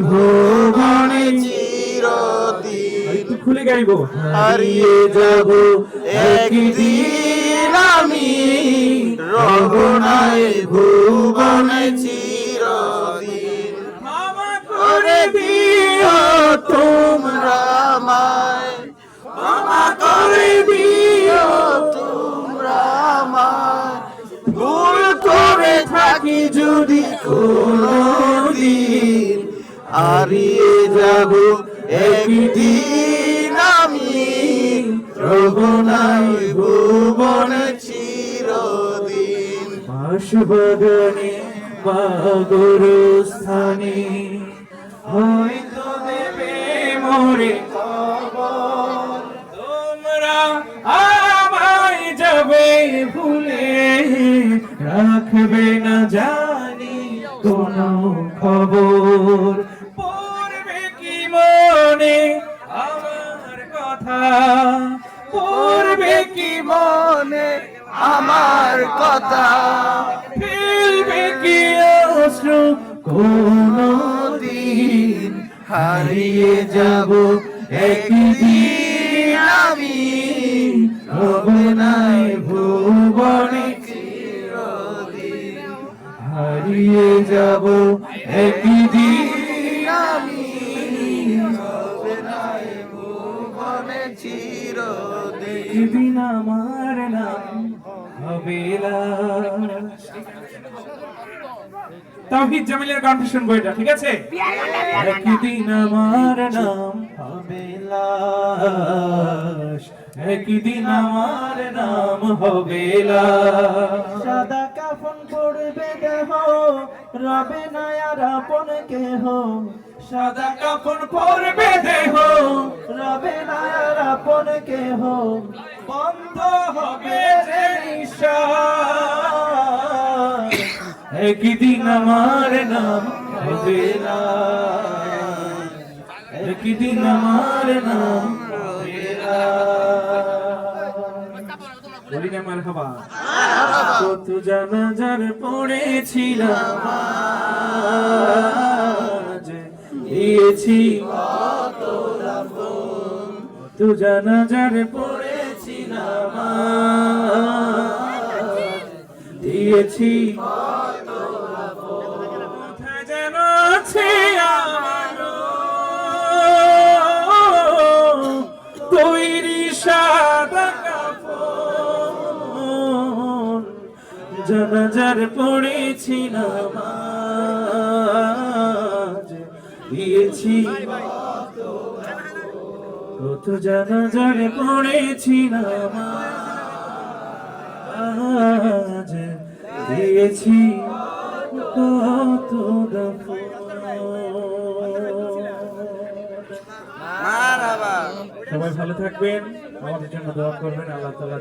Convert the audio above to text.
ভুবনে চিরদিন একটু খুলে গাইবো। হারিয়ে যাব একদিন আমি, রব নাই ভুবনে চিরদিন। ক্ষমা করে দিও তোমরা আমায়, ক্ষমা করে দিও তোমরা আমায়, ভুল করে থাকি যদি কোনদিন, হারিয়ে যাব একদিন আমি, রব নাই ভুবনে চিরদিন। বাঁশবাগানে বা গোরস্থানে হয়তো দেবে মোরে খবর, তোমরা আমায় যাবে ভুলে, রাখবে না জানি কোনো খবর। পড়বে কি মনে আমার কথা, পড়বে কি মনে আমার কথা, ফেলবে কি অশ্রু কোনদিন, হারিয়ে যাব একদিন আমি, রব নাই ভুবনে চিরদিন। হারিয়ে যাব একদিন আমি, রব নাই ভুবনে চিরদিন। একদিন আমার নাম হবে লাশ। তাওহীদ জামিলের কন্ডিশন বইটা ঠিক আছে। একদিন আমার নাম হবে লাশ, একদিন আমার নাম হবে লাশ। সাদা কাফন পড়বে দেহ, রবে না আর আপন কেহ। সাদা কাফন পরবে দেহ, রবে না আর আপন কেহ। বন্ধ হবে যে নিঃশ্বাস, একদিন আমার নাম হবে লাশ, একদিন আমার নাম হবে লাশ। বলি না মারহাবা। কত জানাজার পড়েছিলাম আজ, দিয়েছি কত জানাজার পড়েছিলাম আজ, দিয়েছি কোথায় যেন আছে আমারও তৈরি সাদা কাফন, জানাজার পড়েছিলাম আজ, দিয়েছি কত জানাজার পড়েছিলাম আজ, দিয়েছি কত দফন। মারহাবা। সবাই ভালো থাকবেন, আমাদের জন্য দোয়া করবেন। আল্লাহ তাআলা